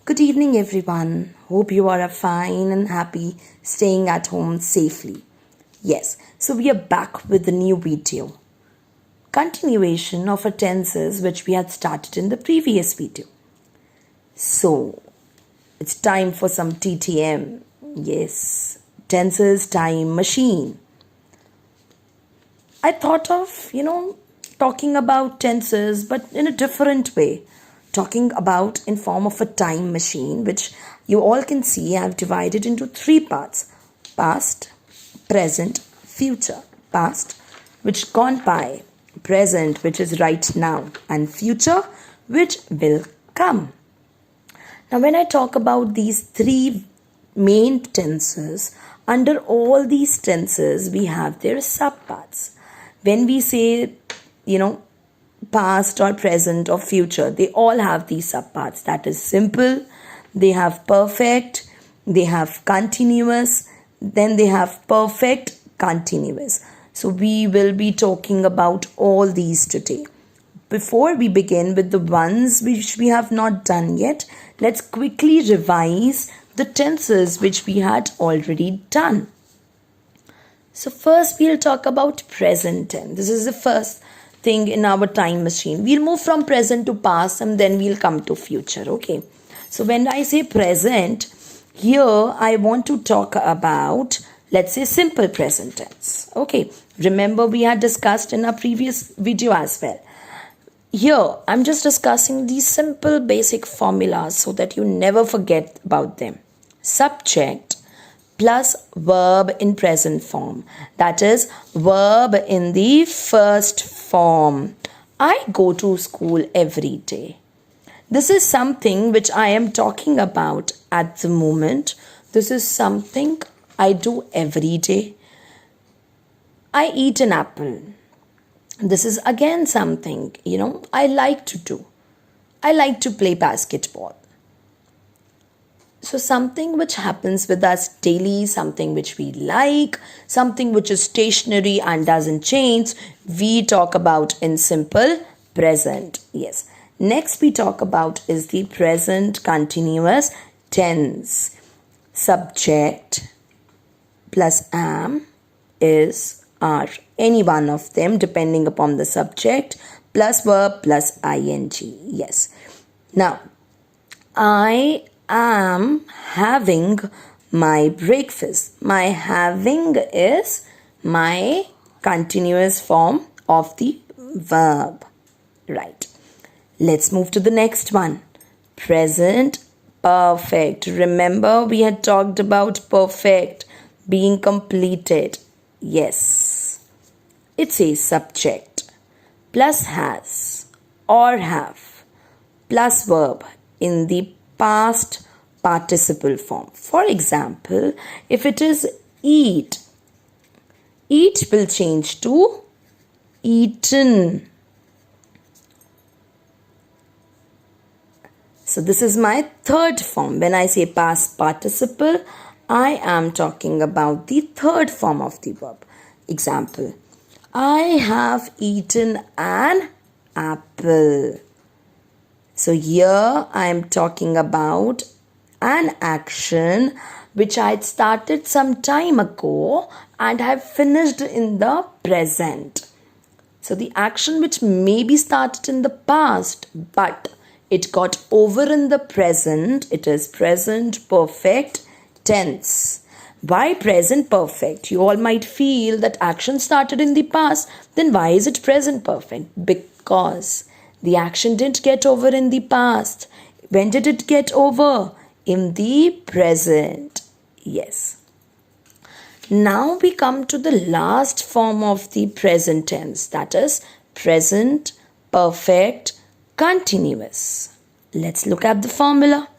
Good evening, everyone. Hope you are fine and happy staying at home safely. Yes, so we are back with a new video. Continuation of a tenses which we had started in the previous video. So, it's time for some TTM. Yes, tenses time machine. I thought of, talking about tenses but in a different way. Talking about in form of a time machine, which you all can see I've divided into three parts: past, present, future. Past, which gone by; present, which is right now; and future, which will come. Now when I talk about these three main tenses, under all these tenses we have their subparts. When we say, past or present or future, they all have these subparts. That is simple, they have perfect, they have continuous, then they have perfect continuous. So we will be talking about all these today. Before we begin with the ones which we have not done yet, let's quickly revise the tenses which we had already done. So first we'll talk about present tense. This is the first thing in our time machine. We'll move from present to past and then we'll come to future. Okay. So when I say present, here I want to talk about, let's say, simple present tense. Okay. Remember we had discussed in our previous video as well. Here I'm just discussing these simple basic formulas so that you never forget about them. Subject plus verb in present form. That is verb in the first form. I go to school every day. This is something which I am talking about at the moment. This is something I do every day. I eat an apple. This is again something, I like to do. I like to play basketball. So something which happens with us daily, something which we like, something which is stationary and doesn't change, we talk about in simple present. Yes. Next we talk about is the present continuous tense. Subject plus am, is, are, any one of them depending upon the subject, plus verb plus ing. Yes. Now, I am having my breakfast. My having is my continuous form of the verb. Right. Let's move to the next one. Present perfect. Remember we had talked about perfect being completed. Yes. It says subject plus has or have plus verb in the past participle form. For example, if it is eat, eat will change to eaten. So this is my third form. When I say past participle, I am talking about the third form of the verb. Example, I have eaten an apple. So here I am talking about an action which I had started some time ago and have finished in the present. So the action which may be started in the past but it got over in the present, it is present perfect tense. Why present perfect? You all might feel that action started in the past, then why is it present perfect? Because the action didn't get over in the past. When did it get over? In the present. Yes. Now we come to the last form of the present tense. That is present perfect continuous. Let's look at the formula.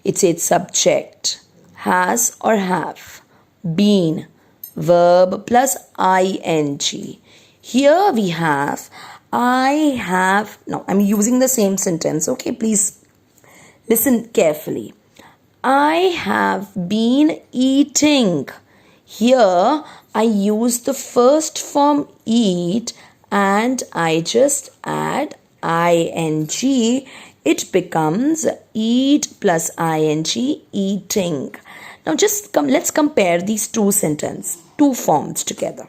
It says subject, has or have, been, verb plus ing. Here we have I have, now I'm using the same sentence, okay, please listen carefully. I have been eating. Here I use the first form eat and I just add ing it becomes eat plus ing, eating. Now let's compare these two forms together.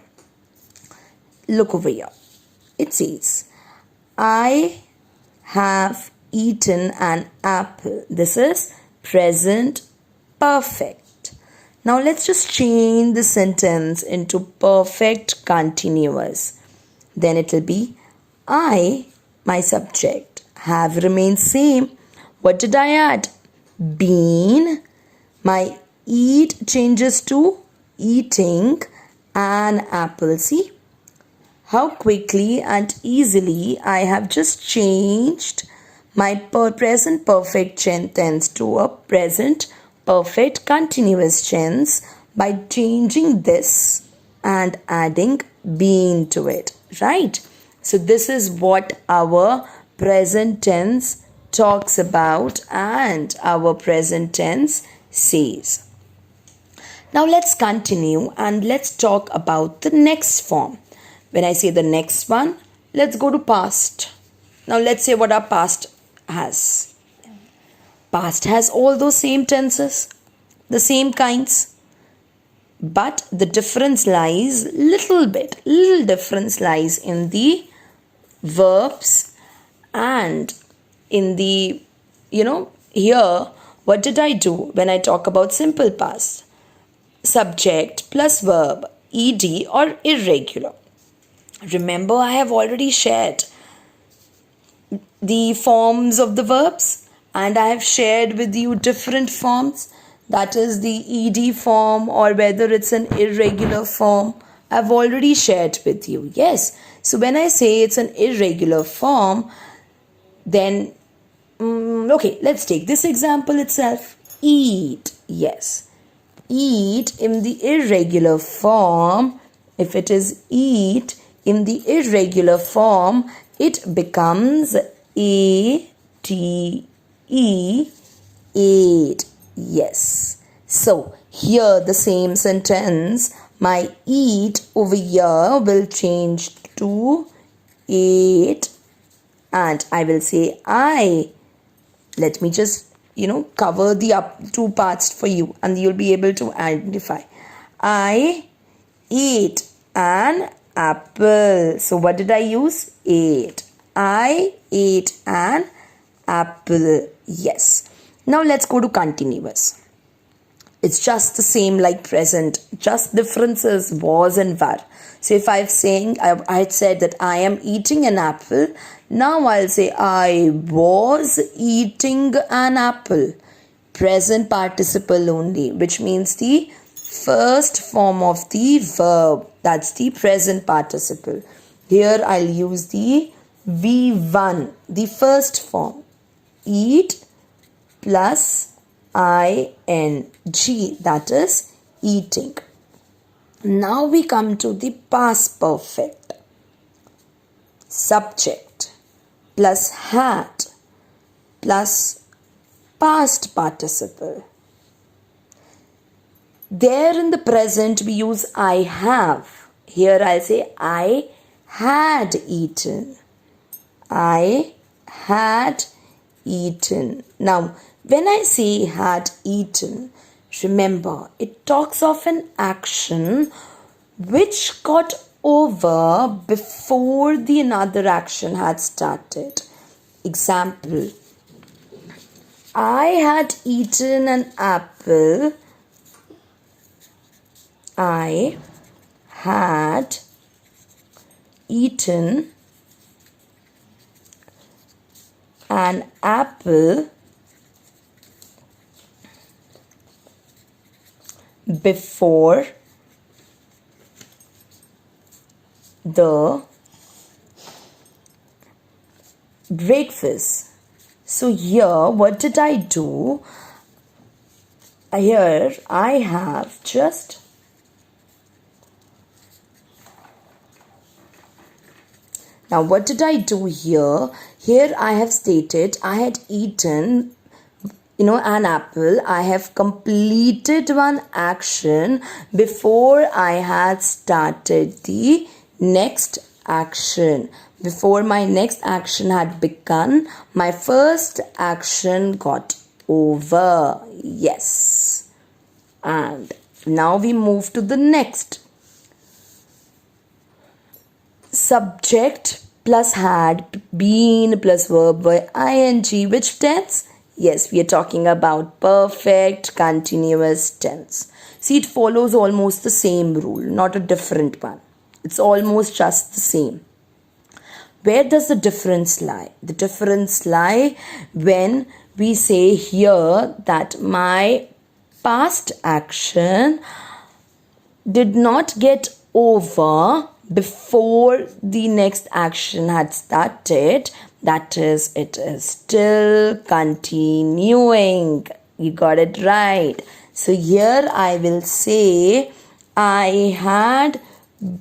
Look over here. It says, I have eaten an apple. This is present perfect. Now let's just change the sentence into perfect continuous. Then it will be, I, my subject, have remained same. What did I add? Been. My eat changes to eating an apple. See how quickly and easily I have just changed my present perfect tense to a present perfect continuous tense by changing this and adding been to it, right? So this is what our present tense talks about and our present tense says. Now let's continue and let's talk about the next form. When I say the next one, let's go to past. Now let's say what our past has. Past has all those same tenses, the same kinds. But the difference lies little difference lies in the verbs and in the, here, what did I do when I talk about simple past? Subject plus verb, ed or irregular. Remember, I have already shared the forms of the verbs and I have shared with you different forms. That is the ed form or whether it's an irregular form. I've already shared with you. Yes. So when I say it's an irregular form, then, okay, let's take this example itself. Eat. Yes. Eat in the irregular form. If it is eat in the irregular form, it becomes ate, ate. Yes. So here the same sentence, my eat over here will change to ate and I will say I. Let me just, cover the up two parts for you and you'll be able to identify. I ate an apple. So what did I use? Ate. I ate an apple. Yes. Now let's go to continuous. It's just the same like present, just differences was and were. So if I had said that I am eating an apple, now I'll say I was eating an apple. Present participle only, which means the first form of the verb. That's the present participle. Here I'll use the V1, the first form. Eat plus ing, that is eating. Now we come to the past perfect. Subject plus had plus past participle. There in the present we use I have. Here I'll say I had eaten. I had eaten. Now when I say had eaten, remember it talks of an action which got over before the another action had started. Example, I had eaten an apple. I had eaten an apple before the breakfast. So here what did I do? Here I have just now what did I do here? Here I have stated I had eaten an apple. I have completed one action before I had started the next action. Before my next action had begun, my first action got over. Yes. And now we move to the next. Subject plus had been plus verb by ing. Which tense? Yes, we are talking about perfect continuous tense. See, it follows almost the same rule, not a different one. It's almost just the same. Where does the difference lie? The difference lie when we say here that my past action did not get over before the next action had started. That is, it is still continuing. You got it right. So here I will say I had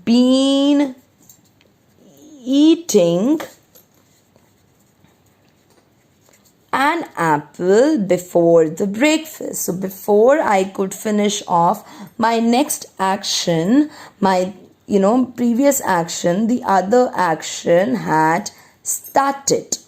been eating an apple before the breakfast. So before I could finish off my next action, my previous action, the other action had started.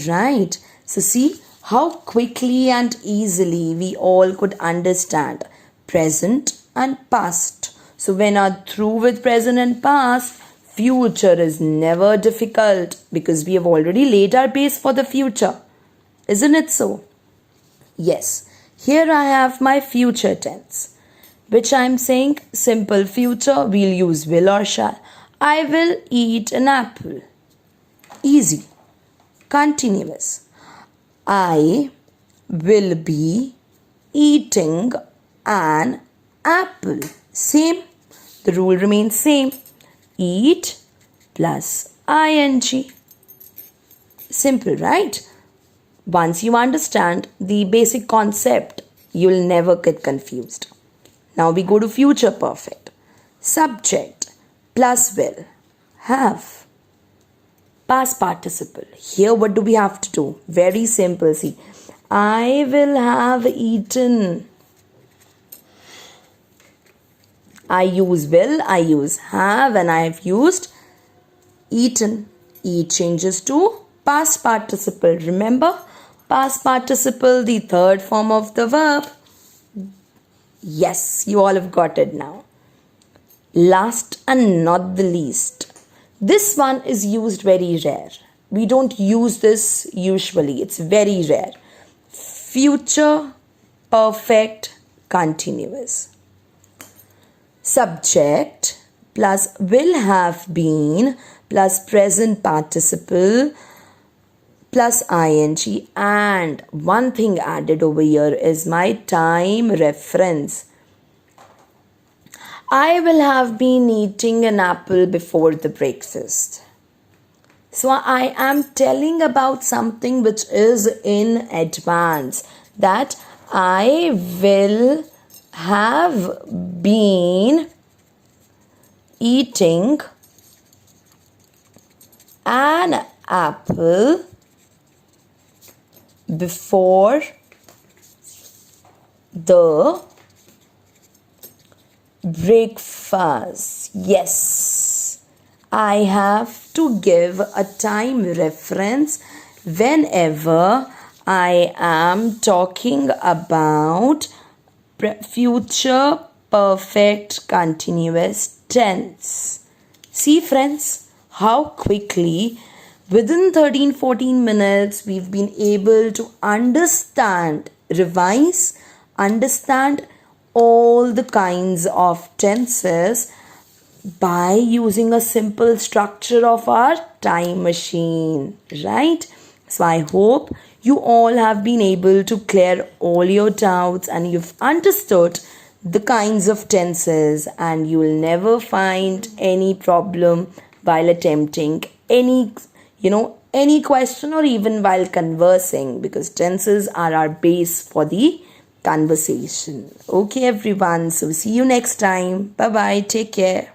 Right? So see how quickly and easily we all could understand present and past. So when are through with present and past, future is never difficult because we have already laid our base for the future. Isn't it so? Yes. Here I have my future tense, which I am saying simple future. We'll use will or shall. I will eat an apple. Easy. Continuous. I will be eating an apple. Same. The rule remains same. Eat plus ing. Simple, right? Once you understand the basic concept, you'll never get confused. Now we go to future perfect. Subject plus will have. Past participle. Here what do we have to do? Very simple. See, I will have eaten. I use will, I use have, and I have used eaten. E changes to past participle. Remember? Past participle, the third form of the verb. Yes, you all have got it now. Last and not the least. This one is used very rare. We don't use this usually. It's very rare. Future perfect continuous. Subject plus will have been plus present participle plus ing, and one thing added over here is my time reference. I will have been eating an apple before the breakfast. So I am telling about something which is in advance, that I will have been eating an apple before the breakfast. Yes, I have to give a time reference whenever I am talking about future perfect continuous tense. See friends, how quickly within 13-14 minutes we've been able to understand, revise, understand all the kinds of tenses by using a simple structure of our time machine, right? So I hope you all have been able to clear all your doubts and you've understood the kinds of tenses, and you will never find any problem while attempting any question or even while conversing, because tenses are our base for the conversation. Okay everyone, so see you next time. Bye bye, take care.